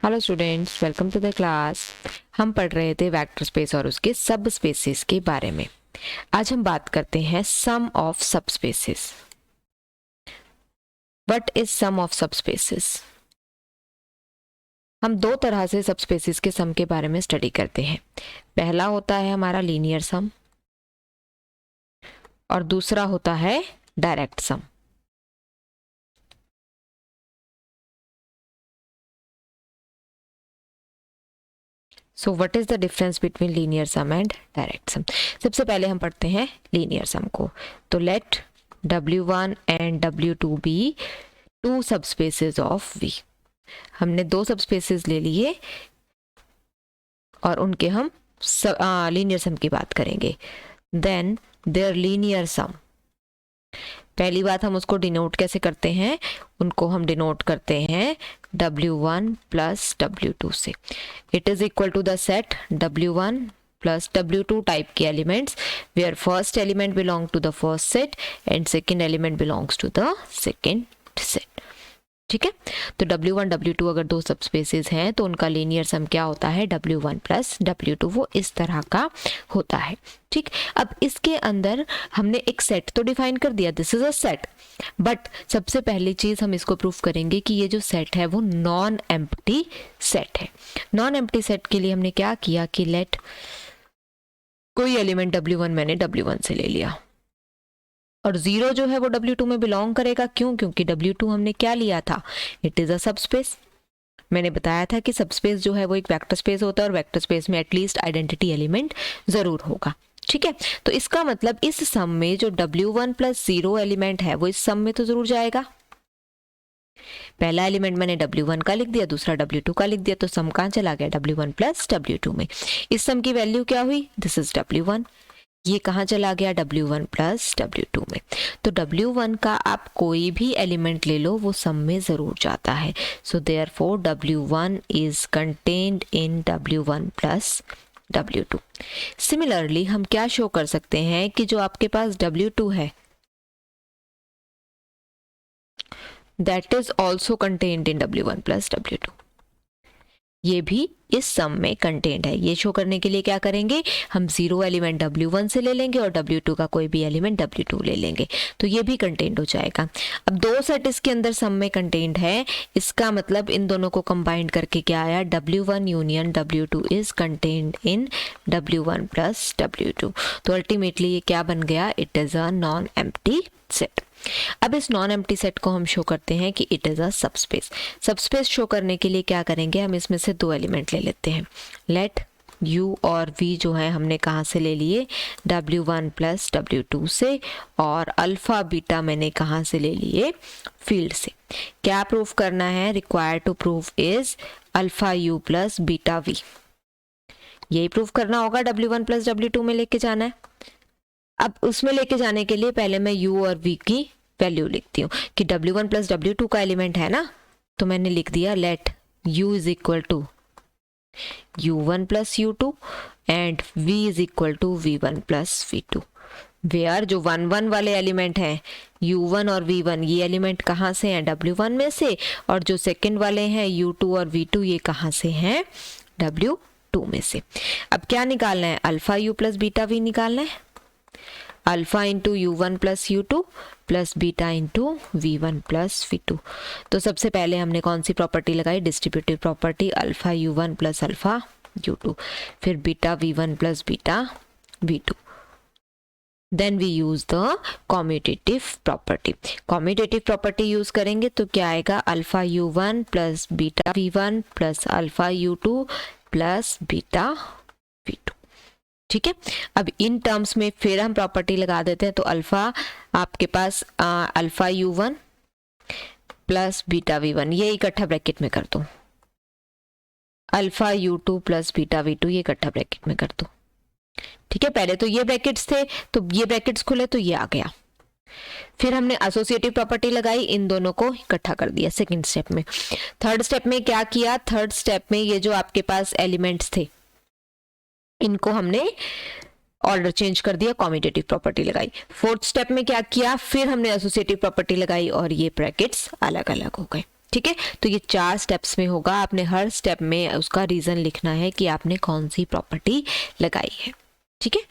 Hello students, welcome to the class. हम पढ़ रहे थे वेक्टर स्पेस और उसके सब स्पेसेस के बारे में। आज हम बात करते हैं sum of subspaces. What is sum of subspaces? हम दो तरह से सब स्पेसेस के सम के बारे में स्टडी करते हैं। पहला होता है हमारा लीनियर सम और दूसरा होता है direct sum. So what is the difference between linear sum and direct sum? सबसे पहले हम पढ़ते हैं लीनियर सम को। तो let W1 and W2 be two subspaces of V। हमने दो सबस्पेसेस ले लिए और उनके हम लीनियर सम की बात करेंगे। देन देयर लीनियर सम, पहली बात हम उसको डिनोट कैसे करते हैं? उनको हम डिनोट करते हैं W1 प्लस W2 से। It is equal to the set W1 plus W2 type के elements where first element belong to the first set and second element belongs to the second set. ठीक है, तो W1 W2 अगर दो subspaces हैं तो उनका लीनियर सम क्या होता है? W1 plus W2। वो इस तरह का होता है। ठीक, अब इसके अंदर हमने एक सेट तो डिफाइन कर दिया, this is a set. But सबसे पहली चीज हम इसको प्रूफ करेंगे कि ये जो सेट है वो नॉन एम्प्टी सेट है। नॉन एम्प्टी सेट के लिए हमने क्या किया कि लेट कोई एलिमेंट W1 मैंने W1 से ले लिया और 0 जो है वो W2 में बिलोंग करेगा। क्यों? क्योंकि W2 हमने क्या लिया था? It is a subspace. मैंने बताया था कि सबस्पेस जो है वो एक वेक्टर स्पेस होता है और वेक्टर स्पेस में एटलीस्ट आइडेंटिटी एलिमेंट जरूर होगा। ठीक है, तो इसका मतलब इस सम में जो W1 प्लस 0 एलिमेंट है वो इस सम में तो जरूर जाएगा। पहला एलिमेंट मैंने W1 का लिख दिया, दूसरा W2 का लिख दिया, तो सम कहाँ चला गया? W1 प्लस W2 में। इस सम की वैल्यू क्या हुई? This is W1। ये कहाँ चला गया? W1 प्लस W2 में। तो W1 का आप कोई भी एलिमेंट ले लो वो सम में जरूर जाता है। So therefore W1 is contained in W1 plus W2। Similarly हम क्या शो कर सकते हैं कि जो आपके पास W2 है that is also contained in W1 plus W2। ये भी इस सम में कंटेंट है। ये शो करने के लिए क्या करेंगे? हम 0 एलिमेंट W1 से ले लेंगे और W2 का कोई भी एलिमेंट W2 ले लेंगे, तो ये भी कंटेंट हो जाएगा। अब दो सेट इसके अंदर सम में कंटेंट है, इसका मतलब इन दोनों को कंबाइंड करके क्या आया? W1 union W2 is content in W1 plus W2। तो अल्टीमेटली ये क्या बन गया? It is a non empty set. अब इस नॉन एम्प्टी सेट को हम शो करते हैं कि it is a subspace. Subspace show करने के लिए क्या करेंगे? हम इसमें से दो एलिमेंट ले लेते हैं। लेट U और V जो है हमने कहाँ से ले लिए? W1 प्लस W2 से, और अल्फा बीटा मैंने कहाँ से ले लिए? फील्ड से। क्या प्रूफ करना है? Required to proof is alpha U plus beta V। यही प्रूफ करना होगा, W1 प्लस W2 में लेके जाना है। अब उसमें लेके जाने के लिए पहले मैं U और V की वैल्यू लिखती हूँ कि W1 प्लस W2 का एलिमेंट है ना, तो मैंने लिख दिया let U is equal to U1 plus U2 and V is equal to V1 plus V2। Where जो 1 1 वाले एलिमेंट हैं U1 और V1, ये एलिमेंट कहाँ से हैं? W1 में से, और जो सेकंड वाले हैं U2 और V2, ये कहाँ से हैं? W2 में से। अब क्या निकालना है? Alpha U plus beta V निकालना है। Alpha into U1 plus U2 plus beta into V1 plus V2। तो सबसे पहले हमने कौन सी प्रॉपर्टी लगाई? Distributive property, alpha U1 plus alpha U2, फिर beta V1 plus beta V2। Then we use the commutative property. Commutative property use करेंगे तो क्या आएगा? Alpha U1 plus beta V1 plus alpha U2 plus beta V2। ठीक है, अब in terms में फिर हम प्रॉपर्टी लगा देते हैं। तो अल्फा आपके पास alpha U1 plus beta V1, ये इकट्ठा ब्रैकेट में कर दो। Alpha U2 plus beta V2, ये इकट्ठा ब्रैकेट में कर दो। ठीक है, पहले तो ये ब्रैकेट्स थे तो ये ब्रैकेट्स खुले तो ये आ गया। फिर हमने एसोसिएटिव प्रॉपर्टी लगाई, इन दोनों को इकट्ठा कर दिया सेकंड स्टेप में। थर्ड स्टेप में क्या किया? थर्ड स्टेप में ये जो आपके पास एलिमेंट्स थे इनको हमने ऑर्डर चेंज कर दिया, कॉम्यूटेटिव प्रॉपर्टी लगाई। फोर्थ स्टेप में क्या किया? फिर हमने एसोसिएटिव प्रॉपर्टी लगाई और ये ब्रैकेट्स अलग अलग हो गए। ठीक है, तो ये 4 स्टेप्स में होगा। आपने हर स्टेप में उसका रीज़न लिखना है कि आपने कौन सी प्रॉपर्टी लगाई है। ठीक है,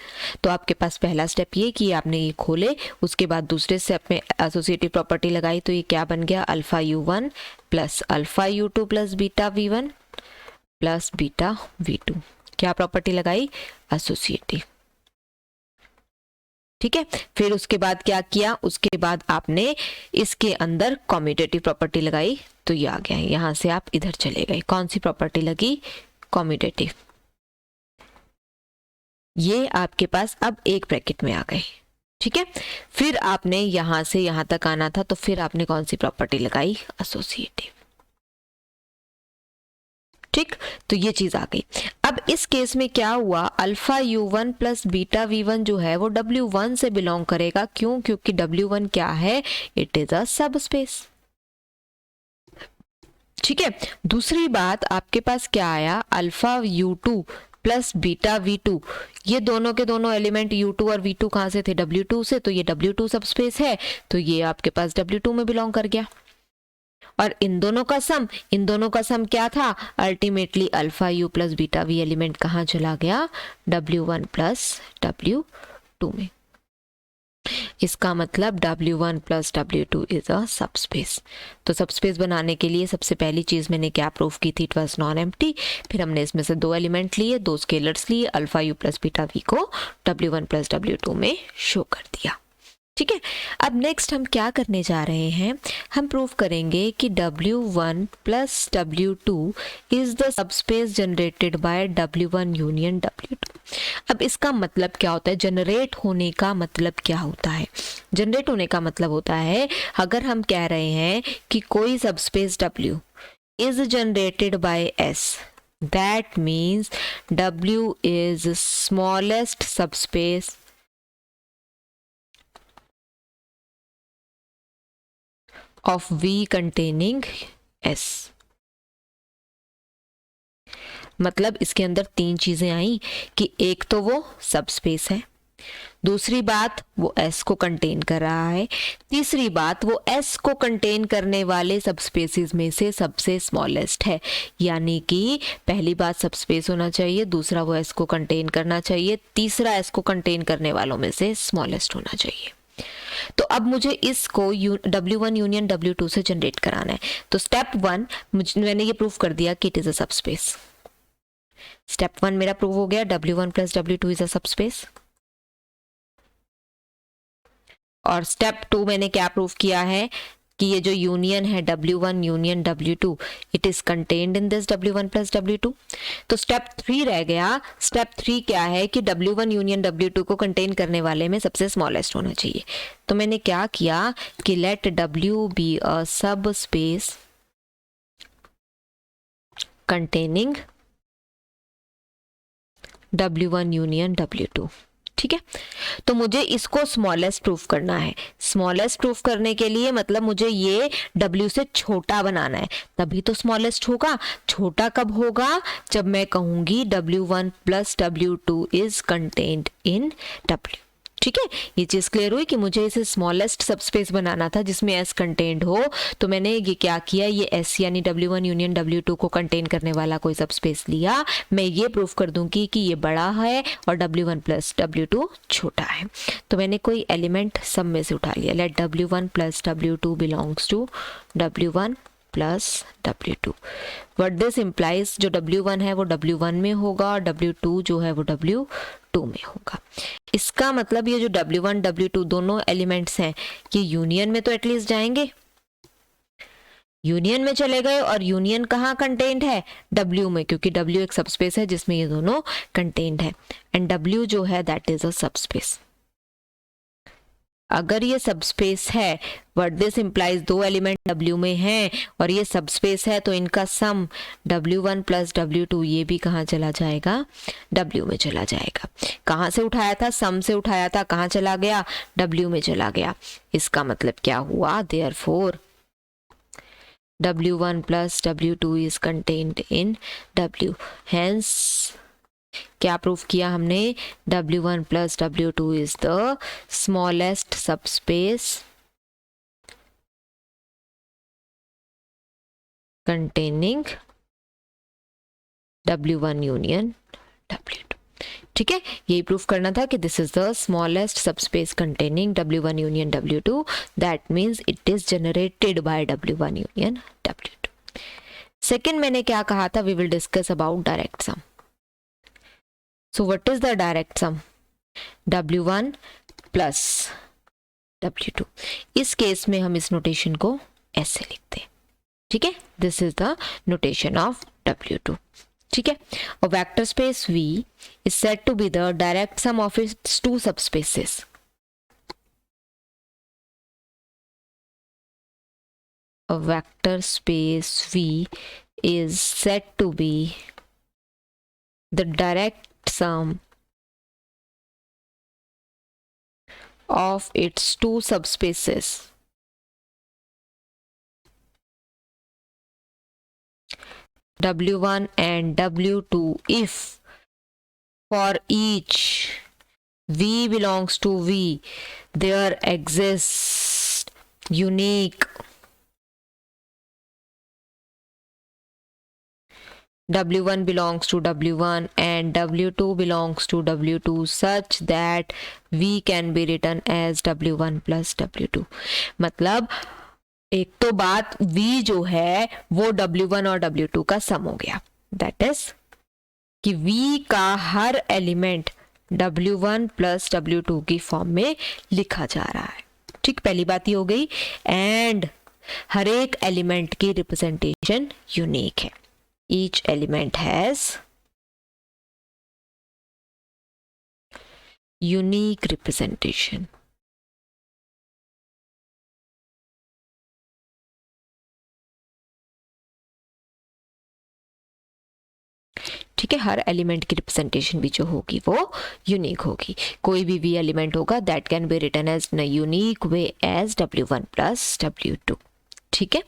तो आपके पास पहला स्टेप ये कि आपने ये खोले, उसके बाद दूसरे स्टेप में एसोसिएटिव प्रॉपर्टी लगाई, तो ये क्या बन गया, alpha u1 plus alpha u2 plus beta v1 plus beta v2। क्या प्रॉपर्टी लगाई, एसोसिएटिव। ठीक है, फिर उसके बाद क्या किया, उसके बाद आपने इसके अंदर कम्यूटेटिव प्रॉपर्टी लगाई, तो ये आ गया। यहां से आप इधर चले गए, कौन सी प्रॉपर्टी लगी, कम्यूटेटिव। ये आपके पास अब एक ब्रैकेट में आ गए। ठीक है, फिर आपने यहां से यहां तक आना था, तो फिर आपने कौन सी प्रॉपर्टी लगाई, एसोसिएटिव। ठीक, तो ये चीज आ गई। अब इस केस में क्या हुआ, alpha u1 plus beta v1 जो है वो w1 से बिलोंग करेगा। क्यों, क्योंकि w1 क्या है, इट इज अ सब स्पेस। ठीक है, दूसरी बात आपके पास क्या आया, alpha u2 plus beta v2, ये दोनों के दोनों एलिमेंट u2 और v2 कहां से थे, w2 से, तो ये w2 सब स्पेस है, तो ये आपके पास w2 में बिलोंग कर गया। और इन दोनों का सम क्या था, ultimately alpha u plus beta v element कहाँ चला गया, w1 प्लस w2 में। इसका मतलब w1 plus w2 is a subspace. तो सबस्पेस बनाने के लिए सबसे पहली चीज मैंने क्या प्रूफ की थी, इट वाज नॉन एम्प्टी। फिर हमने इसमें से 2 एलिमेंट लिए, 2 स्केलर्स लिए, alpha u plus beta v को w1 प्लस w2 में शो कर दिया। ठीक है, अब नेक्स्ट हम क्या करने जा रहे हैं, हम प्रूव करेंगे कि w1 plus w2 is the subspace generated by w1 union w2। अब इसका मतलब क्या होता है, जनरेट होने का मतलब क्या होता है, जनरेट होने का मतलब होता है अगर हम कह रहे हैं कि कोई subspace w is generated bye s, that means w is smallest subspace of V containing S। मतलब इसके अंदर 3 चीजें आई कि एक तो वो सबस्पेस है, दूसरी बात वो S को कंटेन कर रहा है, तीसरी बात वो S को कंटेन करने वाले सबस्पेसेस में से सबसे स्मॉलेस्ट है। यानी कि पहली बात सबस्पेस होना चाहिए, दूसरा वो S को कंटेन करना चाहिए, तीसरा S को कंटेन करने वालों में से स्मॉलेस्ट होना चाहिए। तो अब मुझे इसको w1 यूनियन w2 से जनरेट कराना है। तो स्टेप 1 मैंने ये प्रूव कर दिया कि it is a subspace. Step 1 मेरा प्रूव हो गया, w1 plus w2 is a subspace. और स्टेप 2 मैंने क्या प्रूव किया है कि ये जो यूनियन है w1 union w2, it is contained in this w1 plus w2। तो स्टेप 3 रह गया। स्टेप 3 क्या है कि w1 यूनियन w2 को कंटेन करने वाले में सबसे स्मॉलेस्ट होना चाहिए। तो मैंने क्या किया कि लेट w बी अ सब space containing w1 union w2। ठीक है, तो मुझे इसको स्मॉलेस्ट प्रूफ करना है। स्मॉलेस्ट प्रूफ करने के लिए मतलब मुझे ये w से छोटा बनाना है, तभी तो स्मॉलेस्ट होगा। छोटा कब होगा, जब मैं कहूंगी w1 plus w2 is contained in w। ठीक है, ये चीज क्लियर हुई कि मुझे इसे स्मॉलेस्ट सबस्पेस बनाना था जिसमें s कंटेन्ड हो। तो मैंने ये क्या किया, ये s यानी w1 यूनियन w2 को कंटेन करने वाला कोई सबस्पेस लिया। मैं ये प्रूफ कर दूंगी कि ये बड़ा है और w1 प्लस w2 छोटा है। तो मैंने कोई एलिमेंट सब में से उठा लिया। Let w1 plus w2 belongs to w1 plus w2। What this implies, जो w1 है वो w1 में होगा और w2 जो है वो w2 में होगा। इसका मतलब ये जो w1 w2 दोनों एलिमेंट्स हैं ये यूनियन में तो एटलीस्ट जाएंगे। यूनियन में चले गए और यूनियन कहाँ कंटेन्ड है, w में, क्योंकि w एक सबस्पेस है जिसमें ये दोनों कंटेन्ड है। एंड w जो है दैट इज अ सबस्पेस। अगर ये सबस्पेस है, what this implies, 2 element w में हैं और ये सबस्पेस है, तो इनका सम w1 प्लस w2 ये भी कहाँ चला जाएगा, w में चला जाएगा। कहाँ से उठाया था, सम से उठाया था, कहाँ चला गया, w में चला गया। इसका मतलब क्या हुआ, therefore w1 plus w2 is contained in w। Hence क्या प्रूफ किया हमने, w1 plus w2 is the smallest subspace containing W1 union W2। ठीक है, यही प्रूफ करना था कि this is the smallest subspace containing W1 union W2, that means it is generated by W1 union W2। Second मैंने क्या कहा था, we will discuss about direct sum. So what is the direct sum? W1 plus W2। इस case में हम इस notation को ऐसे लिखते हैं, ठीक है, this is the notation of W2। ठीक है, a vector space V is said to be the direct sum of its two subspaces। A vector space V is said to be the direct sum of its two subspaces। W1 and W2 if for each V belongs to V there exists unique W1 belongs to W1 and W2 belongs to W2 such that V can be written as W1 plus W2। मतलब एक तो बात V जो है वो W1 और W2 का सम हो गया, दैट इज कि V का हर एलिमेंट W1 प्लस W2 की फॉर्म में लिखा जा रहा है। ठीक, पहली बात ये हो गई। एंड हर एक एलिमेंट की रिप्रेजेंटेशन यूनिक है, each element has unique representation. ठीक है, हर एलिमेंट की रिप्रेजेंटेशन भी जो होगी वो यूनिक होगी। कोई भी V एलिमेंट होगा that can be written as in unique way as W1 plus W2। ठीक है,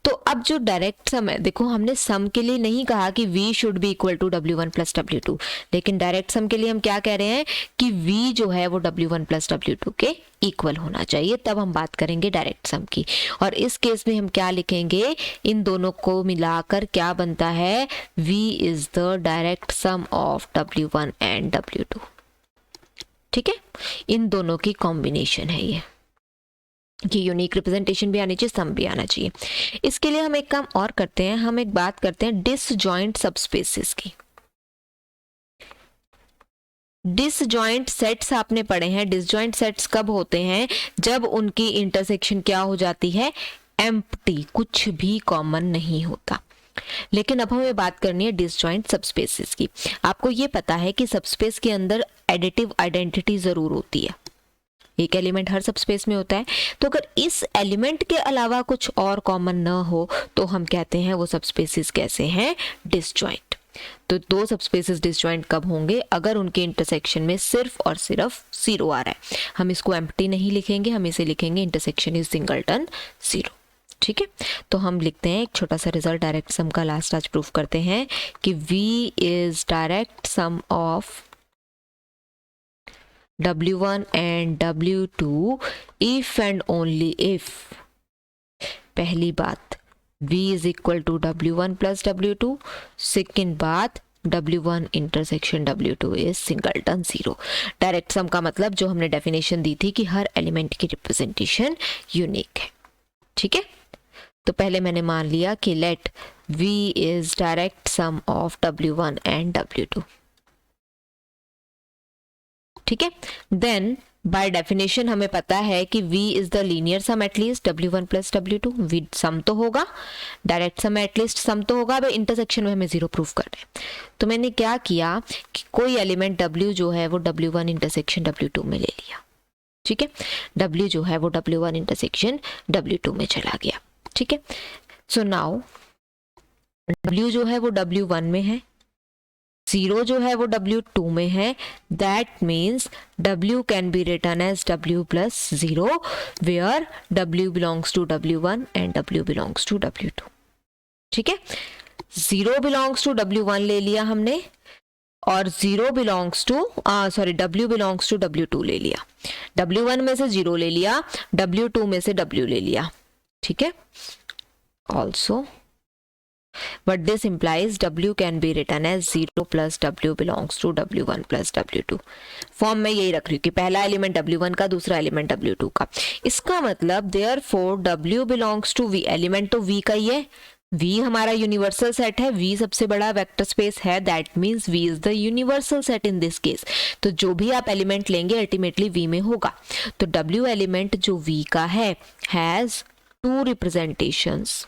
तो अब जो डायरेक्ट सम है, देखो हमने सम के लिए नहीं कहा कि V should be equal to W1 plus W2, लेकिन डायरेक्ट सम के लिए हम क्या कह रहे हैं कि V जो है वो W1 प्लस W2 के इक्वल होना चाहिए, तब हम बात करेंगे डायरेक्ट सम की। और इस केस में हम क्या लिखेंगे, इन दोनों को मिलाकर क्या बनता है, V is the direct sum of W1 and W2। ठीक है, इन दोनों की कॉम्बिनेशन है ये, कि यूनिक रिप्रेजेंटेशन भी आनी चाहिए, सम भी आना चाहिए। इसके लिए हम एक काम और करते हैं, हम एक बात करते हैं डिसजॉइंट सबस्पेसेस की। डिसजॉइंट सेट्स आपने पढ़े हैं। डिसजॉइंट सेट्स कब होते हैं, जब उनकी इंटरसेक्शन क्या हो जाती है, एम्प्टी, कुछ भी कॉमन नहीं होता। लेकिन अब हमें बात करनी है डिसजॉइंट सबस्पेसेस की। आपको ये पता है कि सबस्पेस के अंदर एडिटिव आइडेंटिटी जरूर होती है, एक एलिमेंट हर सबस्पेस में होता है। तो अगर इस एलिमेंट के अलावा कुछ और कॉमन न हो तो हम कहते हैं वो सबस्पेसेस कैसे हैं, डिसजॉइंट। तो दो सबस्पेसेस डिसजॉइंट कब होंगे, अगर उनके इंटरसेक्शन में सिर्फ और सिर्फ जीरो आ रहा है। हम इसको एम्प्टी नहीं लिखेंगे, हम इसे लिखेंगे इंटरसेक्शन इज सिंगलटन जीरो। ठीक है, तो हम लिखते हैं एक छोटा सा रिजल्ट डायरेक्ट सम का, लास्ट आज प्रूफ करते हैं कि V is direct sum of W1 and W2 if and only if, पहली बात V is equal to W1 plus W2, second बात W1 intersection W2 is singleton zero. Direct sum का मतलब जो हमने डेफिनेशन दी थी कि हर एलिमेंट की रिप्रेजेंटेशन यूनिक है। ठीक है, तो पहले मैंने मान लिया कि let V is direct sum of W1 and W2। ठीक है, देन बाय डेफिनेशन हमें पता है कि V is the linear sum at least W1 plus W2। V sum तो होगा, डायरेक्ट सम एटलीस्ट सम तो होगा। अब इंटरसेक्शन में हमें जीरो प्रूफ करना है, तो मैंने क्या किया कि कोई एलिमेंट W जो है वो W1 इंटरसेक्शन W2 में ले लिया। ठीक है, W जो है वो W1 इंटरसेक्शन W2 में चला गया। ठीक है, सो नाउ W जो है वो W1 में है, जीरो जो है वो W2 में है, that means W can be written as W plus zero where W belongs to W1 and W belongs to W2। ठीक है, जीरो बिलोंग्स टू W1 ले लिया हमने और zero belongs to W belongs to W2 ले लिया। W1 में से जीरो ले लिया, W2 में से W ले लिया। ठीक है, also But this implies W can be written as 0 plus W belongs to W1 plus W2. Form में यही रख रही हूँ कि पहला एलिमेंट W1 का, दूसरा एलिमेंट W2 का. इसका मतलब therefore W belongs to V. Element तो V का ही है, V हमारा यूनिवर्सल सेट है, V सबसे बड़ा वेक्टर स्पेस है, that means V is the universal set in this case. तो जो भी आप एलिमेंट लेंगे अल्टीमेटली V में होगा. तो W एलिमेंट जो V का है हैज टू रिप्रेजेंटेशंस.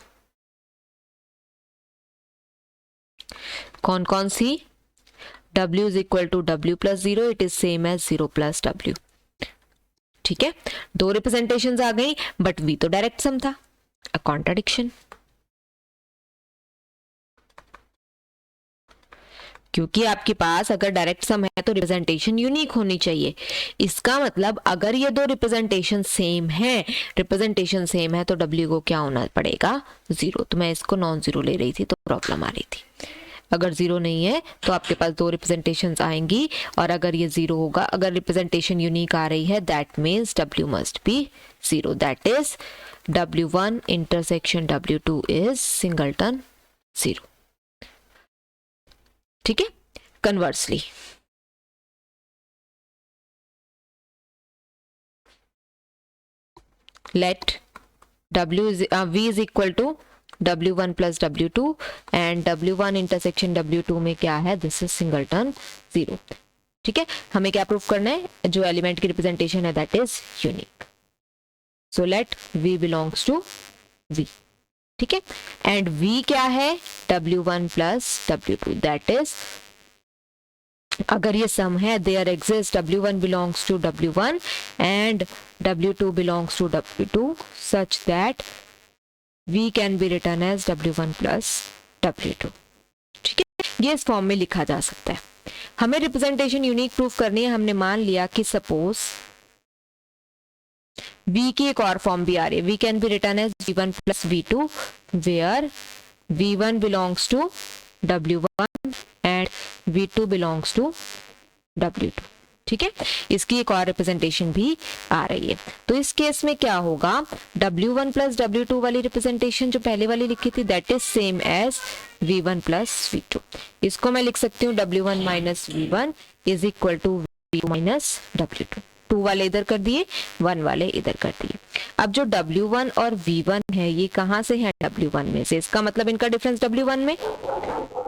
कौन कौन सी? W is equal to W plus 0, it is same as 0 plus W. ठीक है, दो रिप्रेजेंटेशंस आ गई, बट V तो डायरेक्ट सम था, अ कॉन्ट्राडिक्शन. क्योंकि आपके पास अगर डायरेक्ट सम है तो रिप्रेजेंटेशन यूनिक होनी चाहिए. इसका मतलब अगर ये दो रिप्रेजेंटेशन सेम है तो W को क्या होना पड़ेगा? 0. तो मैं इसको नॉन जीरो ले रही थी तो प्रॉब्लम आ रही थी. अगर 0 नहीं है तो आपके पास दो रिप्रेजेंटेशंस आएंगी, और अगर ये 0 होगा, अगर रिप्रेजेंटेशन यूनिक आ रही है that means W must be 0. That is W1 intersection W2 is singleton 0. ठीक है. Conversely let V is equal to W1 plus W2 and W1 intersection W2 में क्या है? This is singleton 0. ठीक है, हमें क्या प्रूफ करना है? जो एलिमेंट की रिप्रेजेंटेशन है that is unique. So let V belongs to V. ठीक है, एंड V क्या है? W1 plus W2. That is अगर ये सम है, there exist W1 belongs to W1 and W2 belongs to W2 such that V can be written as W1 plus W2. ठीक है, ये इस फॉर्म में लिखा जा सकता है. हमें रिप्रेजेंटेशन यूनिक प्रूफ करनी है. हमने मान लिया कि सपोज V की एक और फॉर्म भी आ रही है. V can be written as V1 plus V2 where V1 belongs to W1 and V2 belongs to W2. ठीक है, इसकी एक और रिप्रेजेंटेशन भी आ रही है. तो इस केस में क्या होगा? W1 प्लस W2 वाली रिप्रेजेंटेशन जो पहले वाली लिखी थी that is same as V1 plus V2. इसको मैं लिख सकती हूँ W1 minus V1 is equal to V2 minus W2. 2 वाले इधर कर दिए, 1 वाले इधर कर दिए. अब जो W1 और V1 है ये कहाँ से है? W1 में से. इसका मतलब इनका डिफरेंस W1 में.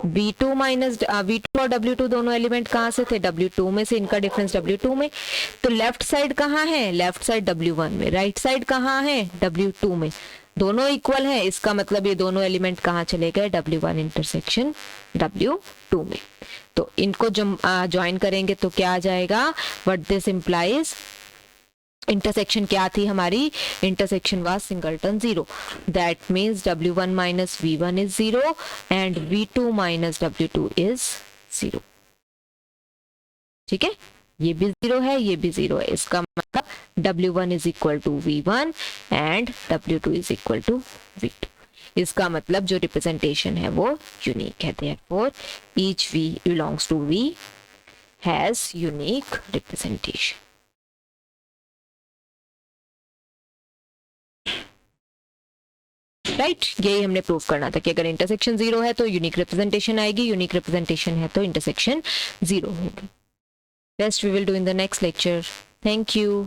V2 माइनस V2 और W2 दोनों एलिमेंट कहाँ से थे? W2 में से. इनका डिफरेंस W2 में. तो लेफ्ट साइड कहाँ है? लेफ्ट साइड W1 में. राइट साइड कहाँ है? W2 में. दोनों इक्वल है, इसका मतलब ये दोनों एलिमेंट कहाँ चले गए? W1 इंटरसेक्शन W2 में. तो इनको जब ज्वाइन करेंगे तो क्या आ जाएगा? व्हाट दिस इंप्लाइज, इंटरसेक्शन क्या थी हमारी? Intersection was singleton 0. That means W1 minus V1 is 0 and V2 minus W2 is 0. ठीक है, ये भी 0 है, ये भी 0 है. इसका मतलब W1 is equal to V1 and W2 is equal to V2. इसका मतलब जो रिप्रेजेंटेशन है वो यूनिक है. Therefore each V belongs to V has unique representation. Right, यही हमने प्रूव करना था कि अगर इंटरसेक्शन 0 है तो यूनिक रिप्रेजेंटेशन आएगी, यूनिक रिप्रेजेंटेशन है तो इंटरसेक्शन 0 होगी. Rest we will do in the next lecture. Thank you.